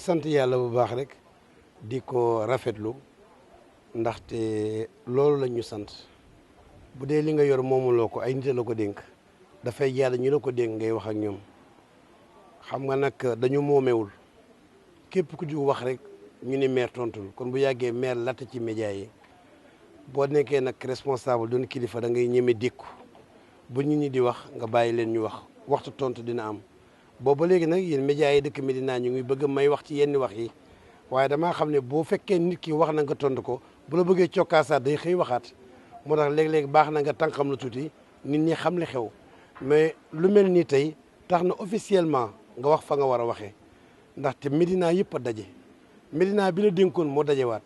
sant yàlla bu baax rek di ko rafetlu ndaxte loolu lañ ñu sant bu dee li nga yor moomuloo ko ay nit la ko dénk dafay jaada ñu la ko dénk ngay wax ak ñoom xam nga nag dañu moomewul képp ku jug wax rek ñu ni maire tontul kon bu yàggee maire latt ci média yi boo nekkee nag responsable doon kilifa da ngay ñeme dékku bu nit ñi di wax nga bàyyi leen ñu wax waxtu tontu dina am booba léegi nag yéen médias yi dëkk Médina ñu ngi bëgg may wax ci yenn wax yi waaye damaa xam ne boo fekkee nit ki wax na nga tontu ko bu la bëggee cokkaasaat day xëy waxaat moo tax léeg-léeg baax na nga tànqam la tuuti nit ñi xam li xew mais lu mel nii tey tax na officiellement nga wax fa nga war a waxee ndaxte Médina yëpp a daje Médina bi la dénkoon moo dajewaat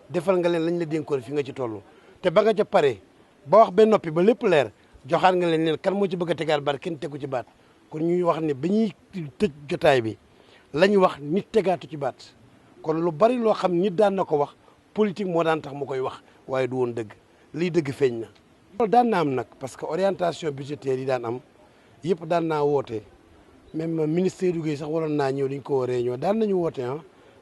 defal nga leen lañ la dénkoon fi nga ci toll te ba nga ca pare ba wax ba noppi ba lépp leer joxaat nga leen kan moo ci bëgg a tegaat baat kenn tegu ci baat kon ñuy wax ne bi ñuy tëj jotaay bi la ñu wax nit tegaatu ci baat kon lu bari loo xam nit daan na ko wax politique moo daan tax mu koy wax waaye du woon dëgg liy dëgg feeñ na. loolu daan na am nag parce que orientation budgétaire yi daan am yëpp daan naa woote même ministère du sax waroon naa ñëw dañ ko woo réunion daan nañu woote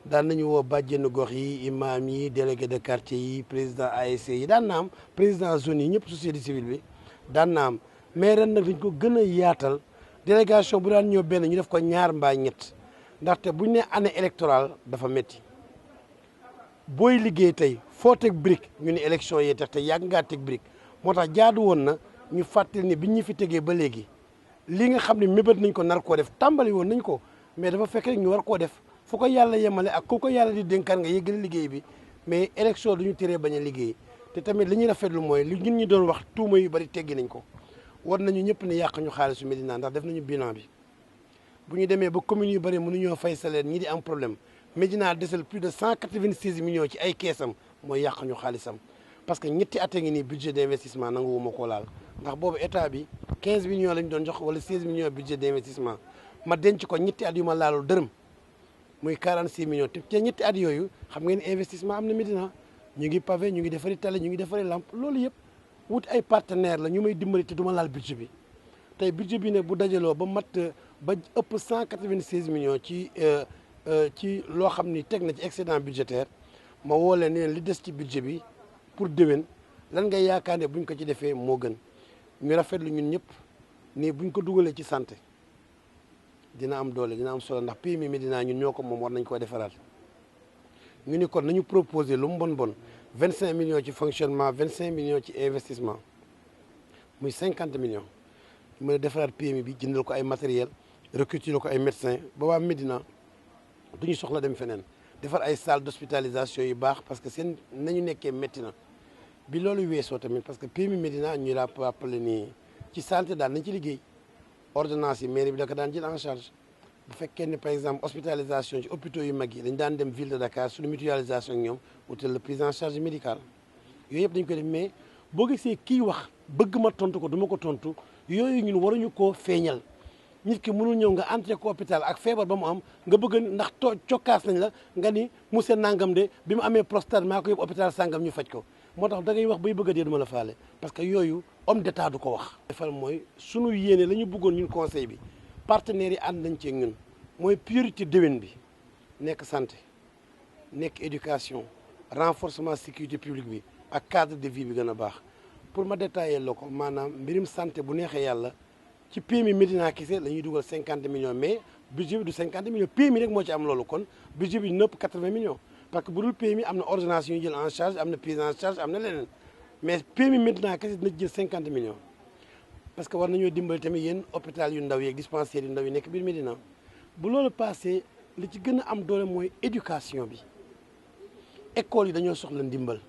daan nañu woo bàjjenu gox yi imam yi délégué de quartier yi président ASC yi daan na am président zone yi ñëpp société civile bi daan na am mais ren nag dañ ko gën a yaatal. délégation bu daan ñëw benn ñu def ko ñaar mbaa ñett ndaxte buñ ne année électorale dafa métti booy liggéey tey foo teg brique ñu ne élection yee tax te yàgg ngaa teg brique moo tax jaadu woon na ñu fàttali ni biñ ñu fi tegee ba léegi li nga xam ne mébét nañ ko nar koo def tàmbali woon nañ ko mais dafa fekk rek ñu war koo def fu ko yàlla yemale ak ku ko yàlla di dénkaan nga yëgale liggéey bi mais élection duñu teree bañ a liggéey te tamit li ñuy rafetlu mooy li ñun ñi doon wax tuuma yu bari teggi nañ ko war nañu ñëpp ne yàq ñu xaalisu Médina ndax def nañu bilan bi bu ñu demee ba communes yu bëri mënuñoo fay salaire ñii di am problème Médina desal plus de 196 millions ci ay keesam mooy yàq ñu xaalisam parce que ñetti at a ngi nii budget d' investissement nanguwuma koo laal ndax boobu état bi 15 millions lañ doon jox wala 16 millions budget d' investissement ma denc ko ñetti at yu ma laalul dërëm muy 46 millions te ñetti at yooyu xam ngeen investissement am na Médina ñu ngi pavé ñu ngi defari tali ñu ngi defari lampe loolu yëpp wut ay partenaire la ñu may dimbali te du ma laal budget bi tey budget bi nag bu dajaloo ba mat ba ëpp 196 millions ci loo xam ni teg na ci excédent budgétaire ma woo leen ne li des ci budget bi pour déwén lan ngay yaakaar ne buñ ko ci defee moo gën ñu rafetlu ñun ñëpp nii buñ ko dugalee ci santé dina am doole dina am solo ndax PMI Médina ñun ñoo ko moom war nañ koo defaraat ñu ni kon nañu proposer lu mu bon 25 millions ci fonctionnement 25 millions ci investissement muy 50 millions mën a defaraat PMI bi jëndal ko ay matériel recruter ko ay médecins ba waa Médina duñu soxla dem feneen defar ay salle d'hospitalisation yu baax parce que seen nañu nekkee métti na bi loolu weesoo tamit parce que PMI Médina ñu la rappelé nii ci santé daal nañ ci liggéey ordonnance yi mairie bi da ko daan jël en charge bu fekkee ne par exemple hospitalisation ci hôpitaux yu mag yi dañ daan dem ville de Dakar suñu mutualisation ak ñoom wutal la prise en charge médicale yooyu yëpp dañ ko def mais boo gisee kii wax bëgg ma tontu ko du ma ko tontu yooyu ñun waruñu koo feeñal nit ki mënul ñëw nga entré ko hôpital ak feebar ba mu am nga bëgg ndax cokkaas nañ la nga ni monsieur nangam de bi mu amee prostate maa ko yóbbu hôpital sangam ñu faj ko moo tax da ngay wax bay bëgg a dee du ma la faale parce que yooyu homme d'état du ko wax. defal mooy sunu yéene la ñu bëggoon ñun conseil bi partenaires yi ànd nañ ci ñun mooy priorité déwén bi nekk santé nekk éducation renforcement sécurité publique bi ak cadre de vie bi gën a baax pour ma détailler la ko maanaam mbirum santé bu neexee yàlla ci PMI Médina kese la ñuy dugal 50 millions mais budget bi du 50 millions PMI rek moo ci am loolu kon budget bi nëpp 80 millions parce que bu dul PMI am na ordonnance yu ñu jël en charge am na prise en charge am na leneen mais PMI Médina kese dina jël 50 millions parce que war nañoo dimbali tamit yéen hôpital yu ndaw yi ak dispensaires yu ndaw yi nekk biir Médina bu loolu passé li ci gën a am doole mooy éducation bi école yi dañoo soxla ndimbal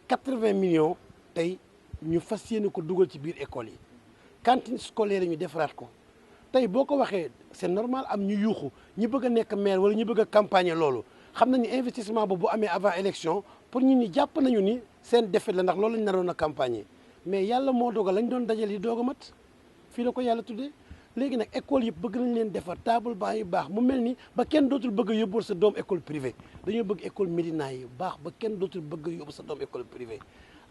80 millions tey ñu fas yéene ko dugal ci biir école yi cantine scolaire yi ñu defaraat ko tey boo ko waxee c'est normal am ñu yuuxu ñi bëgg a nekk maire wala ñu bëgg a campagne loolu xam nañu investissement boobu bu amee avant élection pour ñun ñi jàpp nañu ni seen défaite la ndax loolu lañ naroon a campagne mais yàlla moo dogal lañ doon dajal yi doog a mat fii la ko yàlla tuddee léegi nag école yëpp bëgg nañ leen defar table banc yi baax mu mel ni ba kenn dootul bëgg a yóbbul sa doom école privée dañoo bëgg école Médina yi baax ba kenn dootul bëgg a yóbbu sa doom école privée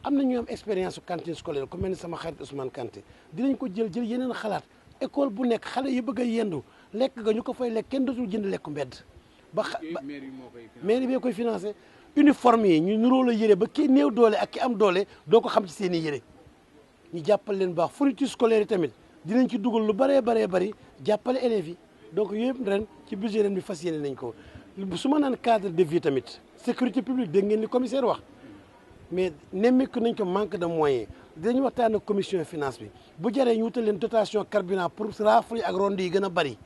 am na ñu am expérience su cantine scolaire ku mel ni sama xarit Ousmane Kanté dinañ ko jël yeneen xalaat école bu nekk xale yi bëgg a yendu lekk ga ñu ko fay lekk kenn dootul jënd lekku mbedd ba mairie bee koy financé uniforme yi ñu nuroo la yére ba ki néew doole ak ki am doole doo ko xam ci seen i yére ñu jàppale leen baax fourniture scolaire yi tamit dinañ ci dugal lu bëree bëri jàppale élèves yi donc yooyu yëpp ren ci budget ren bi fas yéene nañ ko su ma naan cadre de vie tamit sécurité publique dégg ngeen li commissaire wax mais nemmeeku nañ ko manque de moyens dinañ waxtaan ak commission finance bi bu jëree ñu wutal leen dotation carburant pour raafal yi ak ronde yi gën a bëri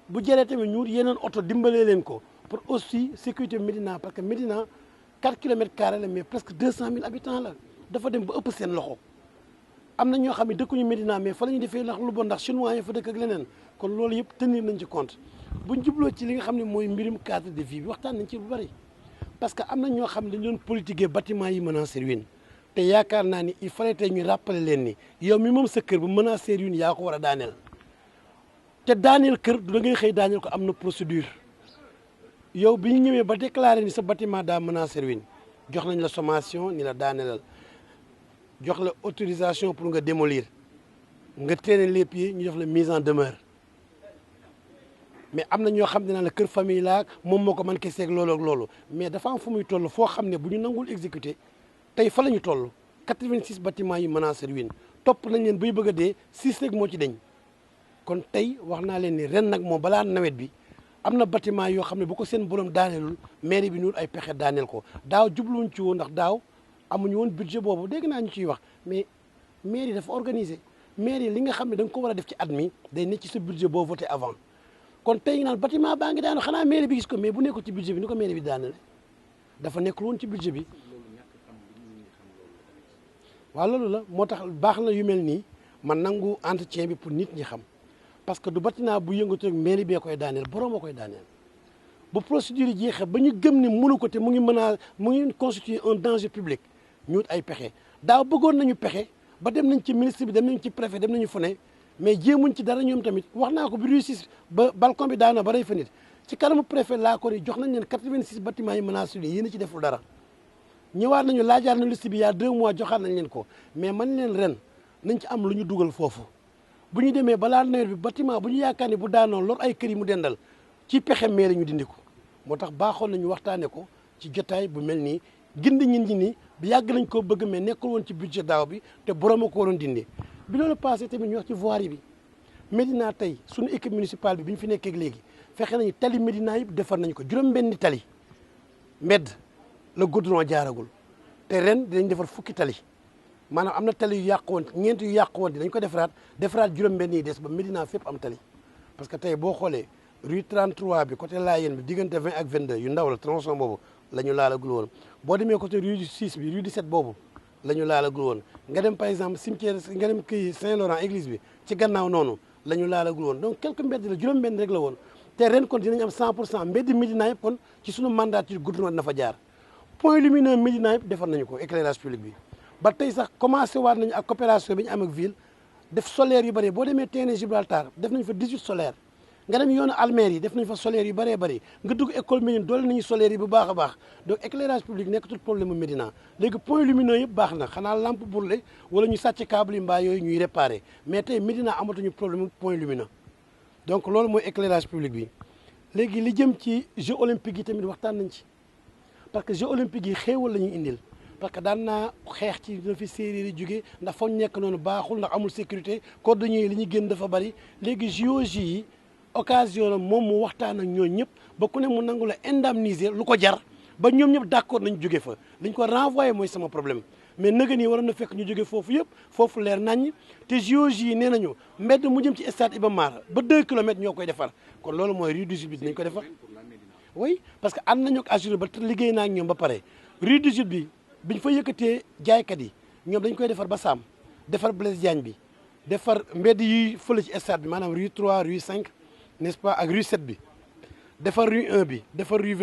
bu jëree tamit ñu wut yeneen oto dimbalee leen ko pour aussi sécurité Médina parce que Médina 4 kilomètres carrés la mais presque 200 000 habitants la dafa dem ba ëpp seen loxo am na ñoo xam ne dëkkuñu Médina mais fa la ñuy defee ndax lu bon ndax chinois yi fa dëkk ak leneen kon loolu yëpp tenir nañ ci compte buñ jubloo ci li nga xam ne mooy mbirum cadre de vie bi waxtaan nañ ci lu bëri parce que am na ñoo xam ne dañ doon politiquer bâtiment yi menacé ruine te yaakaar naa ni il fallait tey ñu rappeler leen ni yow mi moom sa kër bu menacé ruine yaa ko war a daaneel te daaneel kër du da ngay xëy daaneel ko am na procédure yow bi ñu ñëwee ba déclaré ni sa bâtiment daa menacé ruine jox nañ la sommation ni la daaneelal jox la autorisation pour nga démolir nga traîner les pieds ñu def la mise en demeure mais am na ñoo xam ne la kër famille laa moom moo ko mën kese ak loolu ak loolu mais dafa am fu muy toll foo xam ne bu ñu nangul exécuter tey fa la ñu toll 86 bâtiments yi menacé ruine topp nañ leen bay bëgg a dee 6 rek moo ci deñ kon tey wax naa leen ni ren nag moom balaa nawet bi am na bâtiment yoo xam ne bu ko seen borom daaneelul mairie bi ñuul ay pexe daaneel ko daaw jubluwuñ ci woon ndax daaw amuñu woon budget boobu dégg naa ñu ciy wax mais mairie dafa organiser mairie li nga xam ne da nga ko war a def ci at mi day nekk ci sa budget boo voté avant kon tey ngi naan bâtiment baa ngi daanu xanaa mairie bi gis ko mais bu nekkul ci budget bi ni ko mairie bi daanele dafa nekkul woon ci budget bi waaw loolu la moo tax baax na yu mel nii man nangu entretien bi pour nit ñi xam parce que du bâtiment bu yëngatu rek mairie bee koy daaneel borom a koy daaneel bu procédure yi jeexee ba ñu gëm ne mënu ko te mu ngi constituer un danger public ñu wut ay pexe daaw bëggoon nañu pexe ba dem nañ ci ministre bi dem nañ ci préfet dem nañu fu ne mais jéemuñ ci dara ñoom tamit wax naa ko bi réussir ba balcon bi daana ba rey fa nit ci kanamu préfet laa ko ni jox nañ leen 86 bâtiments yi menacé yéen a ci deful dara ñëwaat nañu laajaat na liste bi y a 2 mois joxaat nañ leen ko mais man leen ren nañ ci am lu ñu dugal foofu bu ñu demee balaa nawet bi bâtiment bu ñu yaakaar ni bu daanoo lor ay kër yi mu dendal ci pexe mairie ñu dindi ko moo tax baaxoon nañu waxtaane ko ci jotaay bu mel nii gindi ñin ñi ni bi yàgg nañ koo bëgg mais nekkul woon ci budget daaw bi te borom a ko waroon dindi bi loolu passé tamit ñu wax ci voirie bi Médina tey suñu équipe municipale bi ñu fi nekkee léegi fexe nañu tali Médina yëpp defar nañu ko juróom-benni tali mbedd la goudron jaaragul te ren dinañ defar fukki tali maanaam am na tali yu yàqu woon ñeent yu yàqu woon dinañ ko defaraat juróom-benn yi des ba Médina fépp am tali parce que tey boo xoolee rue 33 bi côté Layène bi diggante 20 ak 22 yu ndaw la tronçon boobu la ñu laalagul woon boo demee côté rue 6 bi rue 17 boobu la ñu laalagul woon nga dem par exemple cimetière nga dem kii Saint-Laurent église bi ci gannaaw noonu la ñu laalagul woon donc quelques mbedd la juróom-benn rek la woon te ren kon dinañ am 100% mbedd Médina yëpp kon ci suñu mandature goudron dina fa jaar point lumineux Médina yëpp defar nañu ko éclairage public bi ba tey sax commencé waat nañu ak coopération bi ñu am ak ville def solaire yu bëree boo demee terrain Gibraltar def nañ fa 18 solaire nga dem yoonu Almere yi def nañ fa solaire yu bëree bëri nga dugg école Médine doole nañu solaire yi bu baax a baax donc éclairage public nekkatul problème mu Médina léegi point lumineux yëpp baax na xanaa lampe brûlée wala ñu sàcc câble yi mbaa yooyu ñuy réparé mais tey Médina amatuñu problème point lumineux donc loolu mooy éclairage public bi léegi li jëm ci jeux olympiques yi tamit waxtaan nañ ci parce que jeux olympiques yi xéewal la ñuy indil parce que daan naa xeex ci dina fi séeréer yi jóge ndax fa ñu nekk noonu baaxul ndax amul sécurité cordonniers yi li ñuy génn dafa bari léegi JOJ yi occasion la moom mu waxtaan ak ñooñu ñëpp ba ku ne mu nangu la indemniser lu ko jar ba ñoom ñëpp d'accord nañ jóge fa liñ ko renvoyé mooy sama problème mais nëga nii waroon na fekk ñu jóge foofu yëpp foofu leer naññ te JOJ yi nee nañu mbedd mu jëm ci stade Iba Mar ba 2 kilomètres ñoo koy defar kon loolu mooy rue du Sud bi dinañ ko defar oui parce que ànd nañu ak assuré ba liggéey naa ak ñoom ba pare rue du Sud bi biñ fa yëkkatee jaaykat yi ñoom dañ koy defar ba Sam defar Blaise Diagne bi defar mbedd yi fële ci stade bi maanaam rue 3 rue 5 n'est-ce pas ak rue 7 bi defar rue 1 bi defar rue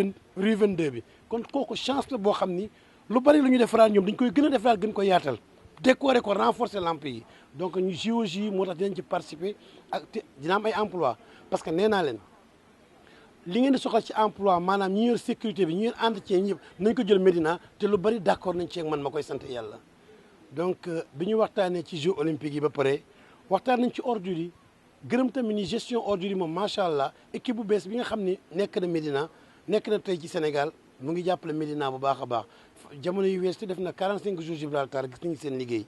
22 bi kon kooku chance la boo xam ni lu bari lu ñu defaraat ñoom dañ koy gën a defaraat gën ko yaatal décorer ko renforcer lampe yi donc ñu JOJ moo tax dinañ ci participer ak dina am ay emploi parce que nee naa leen li ngeen di soxla ci emploi maanaam ñi yor sécurité bi ñi yor entretien ñëpp nañ ko jël Médina te lu bari d'accord nañ ci ak man ma koy sant yàlla donc bi ñu waxtaanee ci Jeux olympiques yi ba pare waxtaan nañ ci ordures yi gërëm tamit ni gestion ordures yi moom macha allah équipe bu bees bi nga xam ni nekk na Médina nekk na tey ci Sénégal mu ngi jàppale Médina bu baax a baax jamono yu weesu def na 45 jours Gibraltar gis nañu seen liggéey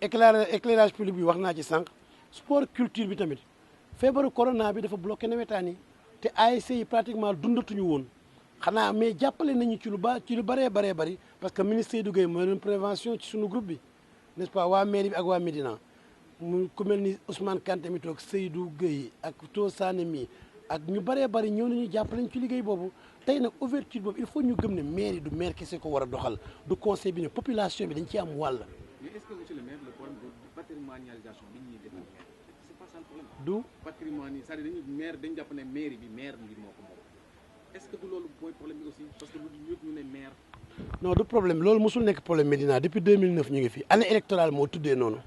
éclairage public bi wax naa ci sànq sport culture bi tamit feebaru corona bi dafa bloqué nawetaan yi te ASC yi pratiquement dundatuñu woon xanaa mais jàppale nañu ci lu bëree bëri parce que ministre Seydou Gueye mooy doon prévention ci suñu groupe bi n'est-ce pas waa mairie bi ak waa Médina mu ku mel ni Ousmane Kanté mi toog Seydou Gueye ak To Sané mi ak ñu bëree bëri ñëw nañu jàppale ñu ci liggéey boobu tey nag ouverture boobu il faut ñu gëm ne mairie du maire kese ko war a doxal du conseil bi ne population bi dañ ci am wàll. mais est-ce que monsieur le maire le problème de patrimonialisation bi ñuy defal maire c'est pas ça le problème. du patrimoine c'est-à-dire dañuy maire dañu jàpp ne mairie bi maire bi moo ko moom est-ce que du loolu mooy problème bi aussi parce que du ñëpp ñu ne maire. non du problème loolu mosul nekk problème Médina depuis 2009 ñu ngi fi année électorale moo tuddee noonu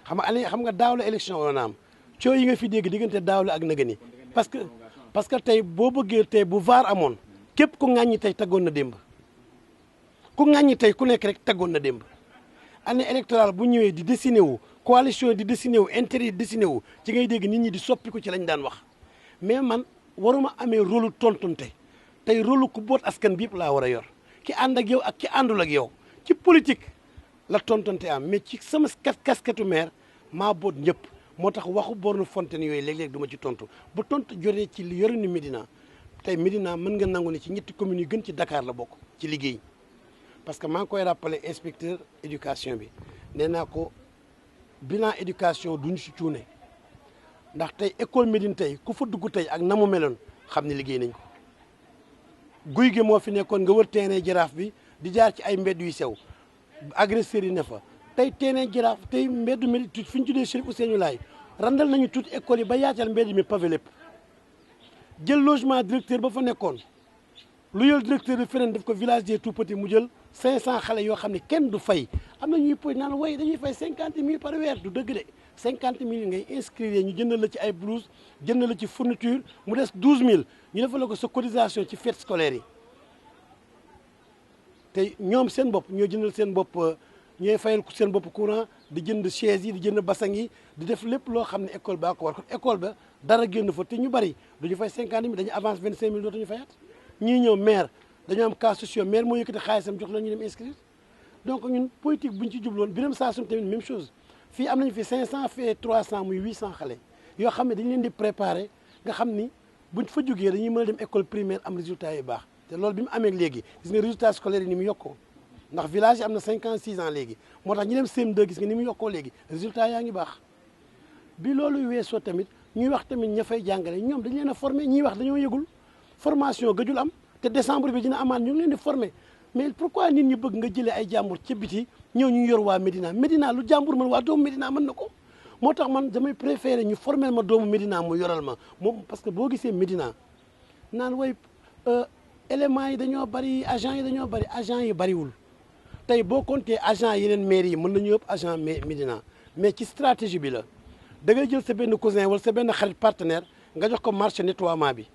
xam nga daaw la élection woon na am coow yi nga fi dégg diggante daaw la ak nagani parce que tey boo bëggee tey bu VAR amoon képp ku ŋàññi tey taggoon na démb ku ŋàññi tey ku nekk rek taggoon na démb année électorale bu ñëwee di dessiné wu coalition di dessiné wu intérêt di dessiné wu ci ngay dégg nit ñi di soppiku ci lañ daan wax mais man waruma amee rôle tontonte tey rôle ku boot askan bi yëpp laa war a yor ki ànd ak yow ak ki àndul ak yow ci politique la tontonte am mais ci sama casquette maire maa boot ñëpp moo tax waxu borne fontaine yooyu léeg-léeg du ma ci tontu bu tontu jotee ci li yorinu Médina tey Médina mën nga nangu ne ci ñetti communes yu gën ci Dakar la bokk ci liggéey parce que maa ngi koy rappelé inspecteur éducation bi nee naa ko bilan éducation duñu si cuune ndax tey école Médine tey ku fa dugg tey ak na mu meloon xam ne liggéey nañ ko guy gi moo fi nekkoon nga wër terrain jaraaf bi di jaar ci ay mbedd yu sew agresseurs yi ne fa tey terrain jaraaf tey mbeddu Médine fi ñu tuddee Chérif Ousseynou Laye randal nañu tuuti école yi ba yaatal mbedd mi pavé lépp jël logement directeur ba fa nekkoon lu yël directeur bi feneen def ko village des tout petits mu jël 500 xale yoo xam ne kenn du fay am na ñuy poy naan way dañuy fay 50 000 par weer du dëgg de 50 000 ngay inscrire ñu jëndal la ci ay blouse jëndal la ci fourniture mu des 12 000 ñu defal la ko sa cotisation ci fête scolaire yi te ñoom seen bopp ñoo jëndal seen bopp ñooy fayal seen bopp courant di jënd chaise yi di jënd basang yi di def lépp loo xam ne école baa ko war kon école ba dara génn fa te ñu bari duñu fay 50 000 dañu avance 25 000 dootuñu fayaat ñii ñëw maire dañoo am cas sociaux maire moo yëkkati xaalisam jox la ñu dem inscrire donc ñun politique buñ ci jubloon Birame Sassoum tamit même chose fii am nañu fi 500 fait 300 muy 800 xale yoo xam ne dañu leen di préparer nga xam ni buñ fa jógee dañuy mën a dem école primaire am résultat yu baax te loolu bi mu amee léegi gis nga résultat scolaire yi ni mu yokkoo ndax village yi am na 56 ans léegi moo tax ñu dem CM2 gis nga ni mu yokkoo léegi résultat yaa ngi baax bi loolu weesoo tamit ñuy wax tamit ña fay jàngale ñoom dañu leen a former ñiy wax dañoo yëgul formation gëjul am te décembre bi dina amaat ñu ngi leen di former mais pourquoi nit ñi bëgg nga jëlee ay jàmbur ca biti ñëw ñu yor waa Médina Médina lu jàmbur mën waa doomu Médina mën na ko moo tax man damay préféré ñu former ma doomu Médina mu yoral ma moom parce que boo gisee Médina naan way éléments yi dañoo bari agents yi dañoo bari agents yi bariwul tey boo compté agent yeneen mairie yi mën nañu ëpp agent Médina mais ci stratégie bi la da ngay jël sa benn cousin wala sa benn xarit partenaire nga jox ko marché nettoiement bi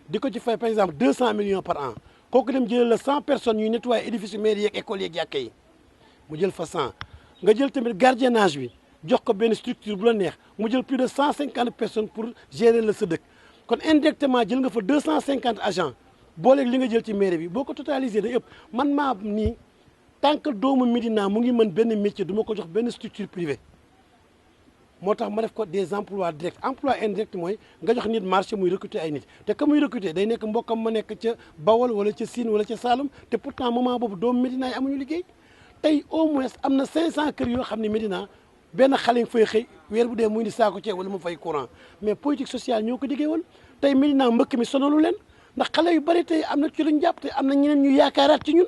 di ko ci fay par exemple 200 millions par an kooku dem jëlee la 100 personnes ñuy nettoyer édifice mairie yeeg école yeeg jàkka yi mu jël fa 100 nga jël tamit gardiennage bi jox ko benn structure bu la neex mu jël plus de 150 personnes pour gérer la sa dëkk kon indirectement jël nga fa 250 agents booleeg li nga jël ci mairie bi boo ko totalisé day ëpp man maa nii tant que doomu Médina mu ngi mën benn métier du ma ko jox benn structure privée moo tax ma def ko des emplois directs emploi indirect mooy nga jox nit marché muy recruter ay nit te ka muy recruter day nekk mbokkam ma nekk ca Bawol wala ca Sine wala ca Saloum te pourtant moment boobu doomu Médina yi amuñu liggéey tey au moins am na 500 kër yoo xam ne Médina benn xale nga fay xëy weer bu dee muy ni saako ceeb wala mu fay courant mais politique sociale ñoo ko diggee woon tey Médina mbëkk mi sonalu leen ndax xale yu bari tey am na ci luñ jàpp te am na ñeneen ñu yaakaaraat ci ñun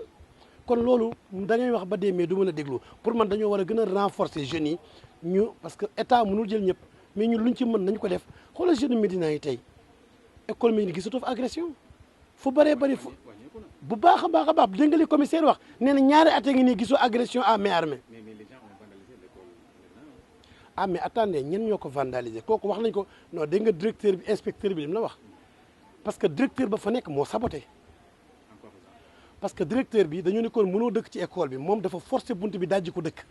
kon loolu da ngay wax ba dee mais du mën a déglu pour man dañoo war a gën a renforcer jeunes yi ñu parce que état mënul jël ñëpp mais ñun luñ ci mën nañ ko def xoolal jeune Médina yi tey école Médina gisatoo fa agression fu bëree bëri fu bu baax a baax a baax dégg nga li commissaire wax nee na ñaari at a ngi nii gisoo agression à main armée ah mais attendez ñen ñoo ko vandaliser kooku wax nañ ko non dégg nga directeur bi inspecteur bi lim la wax parce que directeur ba fa nekk moo saboté parce que directeur bi dañoo nekkoon mënoo dëkk ci école bi moom dafa forcer bunt bi dajji ko dëkk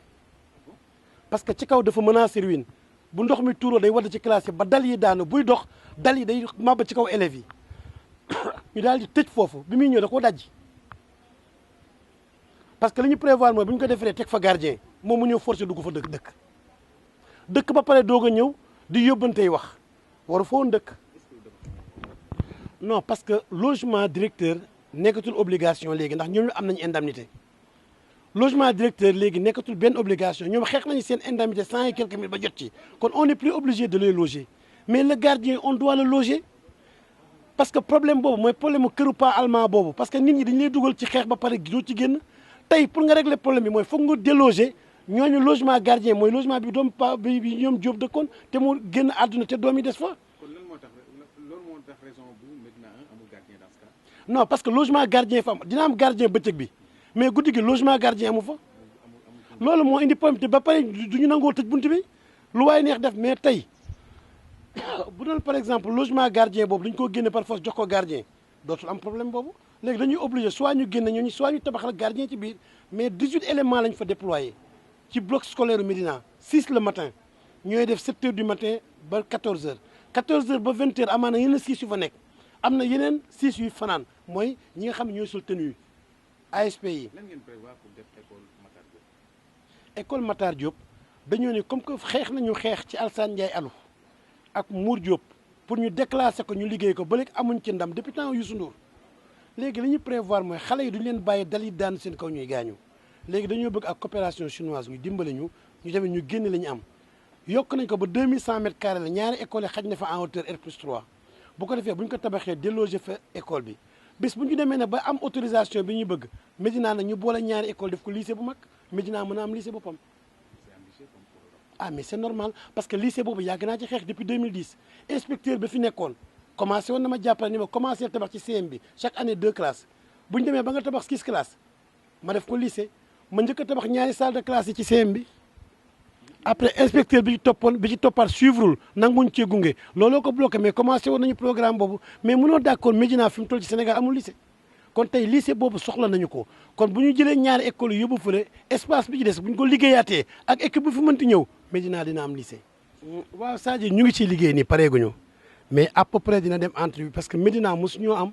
parce que ci kaw dafa menacer ruine bu ndox mi tuuroo day wadd ci classe yi ba dal yi daanu buy dox dal yi day màbb ci kaw élèves yi ñu daal di tëj foofu bi muy ñëw da koo dajji parce que li ñu prévoir mooy bu ñu ko defaree teg fa gardien moom mu ñëw forcé dugg fa dëkk ba pare doog a ñëw di yóbbantey wax waru fa woon dëkk non parce que logement directeur nekkatul obligation léegi ndax ñoom am nañu indemnité logement directeur léegi nekkatul benn obligation ñoom xeex nañu seen indemnité 100 et quelques mille ba jot ci kon on n'est plus obligé de les loger mais le gardien on doit le loger parce que problème boobu mooy problème mu këru pas allemand boobu parce que nit ñi dañu lay dugal ci xeex ba pare doo ci génn tey pour nga régler problème bi mooy foog nga déloger ñooñu logement gardien mooy logement bi doom pa bi ñoom Diop dëkkoon te mu génn àdduna te doom yi des fa. kon lan moo tax raison bu Médina 1 amul gardien dans ce cas. non parce que logement gardien fa am dina am gardien bëccëg bi mais guddi gi logement gardien amu fa. loolu moo indi problème te ba pare du ñu nangoo tëj bunt bi lu waaye neex def mais tey bu doon par exemple logement gardien boobu dañu ko génne par force jox ko gardien dootul am problème boobu léegi dañuy obligé soit ñu génne ñooñu soit ñu tabaxal gardien ci biir mais 18 éléments lañ fa déployé ci bloc scolaire Médina 6 le matin ñooy def 7 heures du matin ba 14 heures 14 heures ba 20 heures amaana yeneen 6 yu fa nekk am na yeneen 6 yu fanaan mooy ñi nga xam ne ñooy sol tenue yi ASP yi. lan ngeen prévoir pour def école Matar Diop. école Matar Diop dañoo ne comme que xeex nañu xeex ci Alassane Ndiaye Alou ak Mour Diop pour ñu déclasser ko ñu liggéey ko ba léegi amuñ ci ndam depuis temps Youssou Ndour léegi li ñu prévoir mooy xale yi duñu leen bàyyi dali daan seen kaw ñuy gaañu léegi dañoo bëgg ak coopération chinoise ñu dimbali ñu tamit ñu génne la ñu am yokk nañ ko ba 2100 mètres carrés la ñaari école yi xaj na fa en hauteur R+3 bu ko defee bu ñu ko tabaxee déloger fa école bi bis bu ñu demee ne ba am autorisation bi ñu bëgg Médina nag ñu boole ñaari école def ko lycée bu mag Médina mën a am lycée boppam. ah mais c'est normal parce que lycée boobu yàgg naa ci xeex depuis 2010 inspecteur bi fi nekkoon commencé woon na ma jàppale ni ma commencé tabax ci CM bi chaque année 2 classes bu ñu demee ba nga tabax 6 classes ma def ko lycée ma njëkk a tabax ñaari salle de classe yi ci CM bi après inspecteur bi ci toppaat suivrul nanguñ cee gunge looloo ko bloqué mais commencé woon nañu programme boobu mais mënoo d'accord Médina fi mu toll ci Sénégal amul lycée kon tey lycée boobu soxla nañu ko kon bu ñu jëlee ñaari école yóbbu fële espace bi ci des bu ñu ko liggéeyaatee ak équipe bu fi mënti ñëw Médina dina am lycée. waaw Sadio ñu ngi ciy liggéey nii pareeguñu mais à peu près dina dem entre bi parce que Médina mosu ñoo am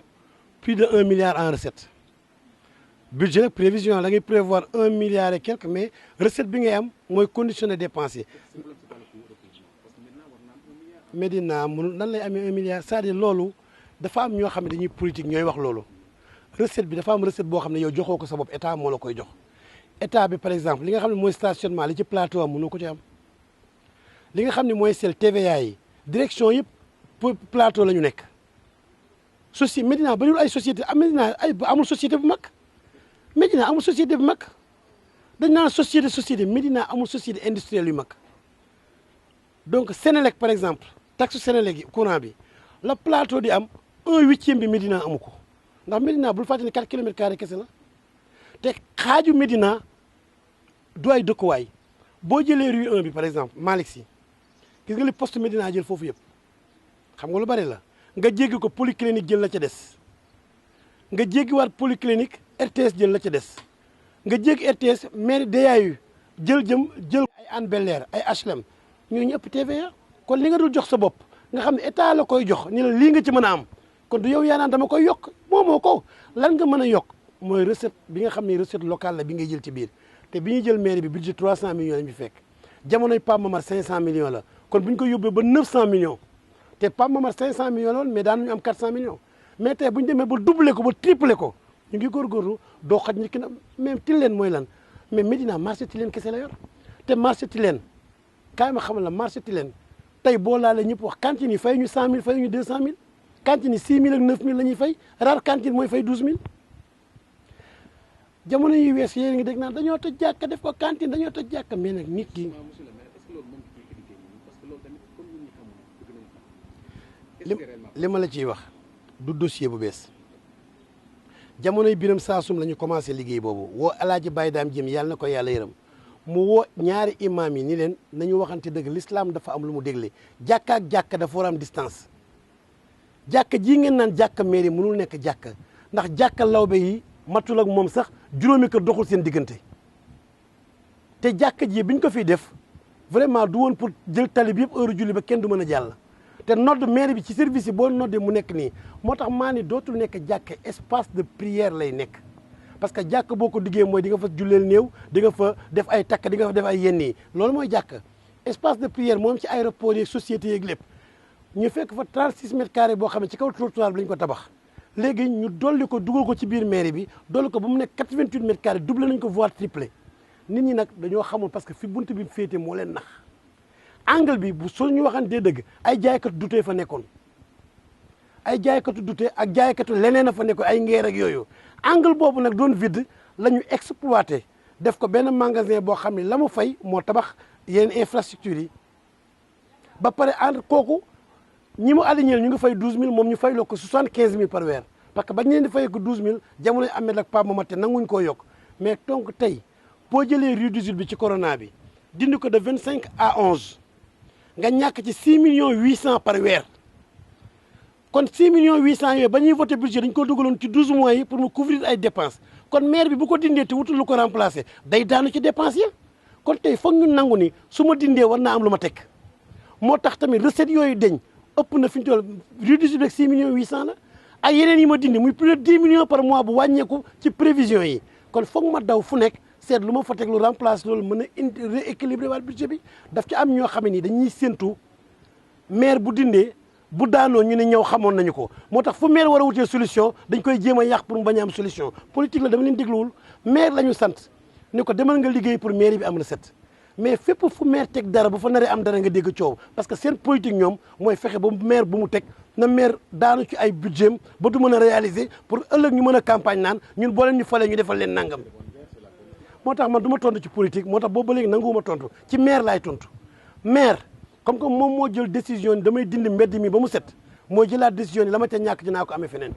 plus de 1 milliard en recette budget nag prévision da ngay prévoir 1 milliard et quelque mais recette bi ngay am mooy conditionné dépenser. Médina mënul nan lay amee 1 milliard c'est-à-dire loolu dafa am ñoo xam ne dañuy politique ñooy wax loolu recette bi dafa am recette boo xam ne yow joxoo ko sa bopp état moo la koy jox état bi par exemple li nga xam ne mooy stationnement li ci plateau am mënoo ko ci am. li nga xam ne mooy sel TVA yi direction yëpp plateau la ñu nekk société Médina bariwul ay société Médina amul société bu mag Médina amul société bu mag dañ naan société Médina amul société industrielle yu mag donc Sénélec par exemple taxe Sénélec yi courant bi la plateau di am 1/8 bi Médina amu ko ndax Médina bul fàtte ne 4 kilomètres carrés kese la te xaaju Médina du ay dëkkuwaay boo jëlee rue 1 bi par exemple Malick Sy gis nga li poste Médina jël foofu yëpp xam nga lu bari la nga jéggi ko polyclinique jël la ca des nga jéggiwaat polyclinique RTS jël la ca des nga jéggi RTS mairie DAU jël ay Hann Bel-Air ay HLM ñooñu ëpp TVA kon li nga dul jox sa bopp nga xam ne état la koy jox ni la lii nga ci mën a am kon du yow yaa naan dama koy yokk moomoo ko lan nga mën a yokk mooy recette bi nga xam ne recette locale la bi ngay jël ci biir te bi ñuy jël mairie bi budget 300 millions lañu fi fekk jamonoy Pape Mamar 500 millions la kon bu ñu ko yóbbee ba 900 millions te Pape Mamar 500 millions la woon mais daanuñu am 400 millions mais tey bu ñu demee ba doubler ko ba tripler ko ñu ngi góorgóorlu doo xaj ni ki na même Tilène mooy lan mais Médina marché Tilène kese la yor te marché Tilène kaay ma xamal la marché Tilène tey boo laalee ñëpp wax cantine yi fay ñu 100000 fay ñu 200000 cantine yi 6000 ak 9000 la ñuy fay rare cantine mooy fay 12000 jamono yi wees yéen ngi dégg naan dañoo tëj jàkka def ko cantine dañoo tëj jàkka mais nag nit ki li ma la ciy wax du dossier bu bees jamonoy Biram Saasum la ñu commencé liggéey boobu woo Alaaji Baye Daam Jëm yàlla na ko yàlla yërëm mu woo ñaari imam yi ni leen nañu waxante dëgg l'islam dafa am lu mu dégle jàkka ak jàkka dafa war a am distance jàkka jii ngeen naan jàkka mairie mënul nekk jàkka ndax jàkka lawbe yi matul ak moom sax juróomi kër doxul seen diggante te jàkka ji biñ ko fiy def vraiment du woon pour jël tali bi yëpp heure julli ba kenn du mën a jàll te nodd maire bi ci service yi boo noddee mu nekk nii moo tax maa ni dootul nekk jàkk espace de prière lay nekk parce que jàkk boo ko diggee mooy di nga fa julleel néew di nga fa def ay takk di nga fa def ay yenn yi loolu mooy jàkk espace de prière moom ci aéroport yeeg société yeeg lépp ñu fekk fa 36 mètres carrés boo xam ne ci kaw trottoir bi lañ ko tabax léegi ñu dolli ko dugal ko ci biir mairie bi dolli ko ba mu nekk 88 mètres carrés doublé nañ ko voire triplé nit ñi nag dañoo xamul parce que fi bunt bi féete moo leen nax angle bi bu soo ñu waxantee dëgg ay jaaykatu dutee fa nekkoon ay jaaykatu dutee ak jaaykatu leneen a fa nekkoon ay ngeer ak yooyu angle boobu nag doon vide la ñu exploité def ko benn magasin boo xam ne la mu fay moo tabax yeneen infrastructure yi ba pare entre kooku ñi mu aligné ñu ngi fay 12000 moom ñu fay loo ko 75000 par weer parce que bañ leen di fay ko 12000 jamonoy Ahmed ak Pape Mamadou nanguñ koo yokk mais donc tey boo jëlee rue 18 bi ci corona bi dindi ko de 25 à 11 nga ñàkk ci 6 millions 800 par weer kon 6 millions 800 yooyu ba ñuy voté budget dañ ko dugaloon ci 12 mois yi pour mu couvrir ay dépenses kon maire bi bu ko dindee te wutul lu ko remplacer day daanu ci dépenses ya kon tey foog ñu nangu ni su ma dindee war naa am lu ma teg moo tax tamit recettes yooyu deñ ëpp na fi ñu toll rue 18 rek 6 millions 800 la ay yeneen yi ma dindi muy plus de 10 millions par mois bu wàññeeku ci prévision yi kon foog ma daw fu nekk seet lu ma fa teg lu remplace loolu mën a indi rééquilibrer waat budget bi daf ci am ñoo xam ne nii dañuy séntu maire bu dindee bu daanoo ñu ne ñëw xamoon nañu ko moo tax fu maire war a wutee solution dañ koy jéem a yàq pour mu bañ a am solution politique la dama leen dégluwul maire la ñu sant ni ko demal nga liggéey pour maire bi am recette mais fépp fu maire teg dara bu fa naree am dara nga dégg coow parce que seen politique ñoom mooy fexe ba maire bu mu teg na maire daanu ci ay budget ba du mën a réaliser pour ëllëg ñu mën a campagne naan ñun boo leen ñu falee ñu defal leen nangam moo tax man du ma tontu ci politique moo tax boobu ba léegi nanguwuma tontu ci maire laay tontu maire comme que moom moo jël décision damay dindi mbedd mi ba mu set moo jëlaat décision ni la ma ca ñàkk dinaa ko amee feneen